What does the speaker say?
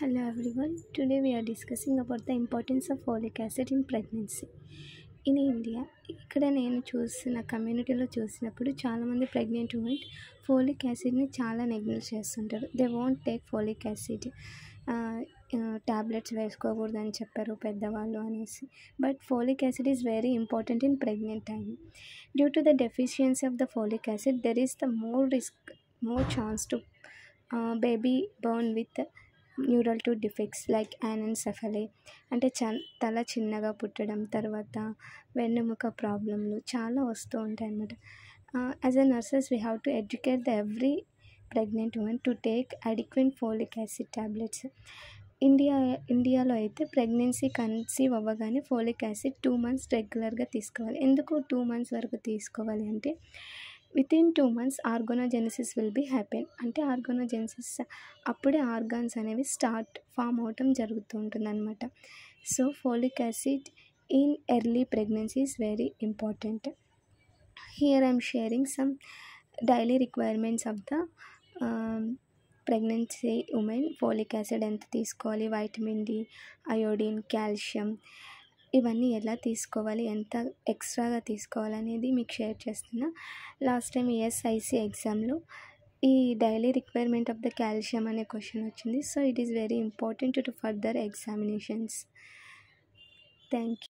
Hello everyone. Today we are discussing about the importance of folic acid in pregnancy. In India ఇక్కడ నేను చూసిన కమ్యూనిటీలో చూసినప్పుడు చాలామంది ప్రెగ్నెంట్ ఉమెన్ ఫోలిక్ యాసిడ్ని చాలా నెగ్లెక్ట్ చేస్తుంటారు. They won't take folic acid, tablets వేసుకోకూడదని చెప్పారు పెద్దవాళ్ళు అనేసి. But folic acid is very important in pregnant time. Due to the deficiency of the folic acid there is the more chance to baby born with neural tube defects like anencephaly, అంటే తల చిన్నగా పుట్టడం, తర్వాత వెన్నెముక ప్రాబ్లంలు చాలా వస్తూ ఉంటాయి అన్నమాట. As a nurses we have to educate the every pregnant women to take adequate folic acid tablets. ఇండియాలో అయితే ప్రెగ్నెన్సీ కన్సీవ్ అవ్వగానే ఫోలిక్ యాసిడ్ 2 months రెగ్యులర్గా తీసుకోవాలి. ఎందుకు 2 months వరకు తీసుకోవాలి అంటే within 2 months organogenesis will be happen. అంటే ఆర్గనోజెనిసిస్ అప్పుడే ఆర్గాన్స్ అనేవి ఫామ్ అవటం జరుగుతూ ఉంటుంది అనమాట. So folic acid in early pregnancy is very important. Here I'm sharing some daily requirements of the pregnancy women. Folic acid ఎంత తీసుకోవాలి, వైటమిన్ డి, అయోడిన్, కాల్షియం, ఇవన్నీ ఎలా తీసుకోవాలి, ఎంత ఎక్స్ట్రాగా తీసుకోవాలి అనేది మీకు షేర్ చేస్తున్నా. లాస్ట్ టైం ESIC ఎగ్జామ్లో ఈ daily requirement of the calcium అనే క్వశ్చన్ వచ్చింది. So it is very important to further examinations. Thank you.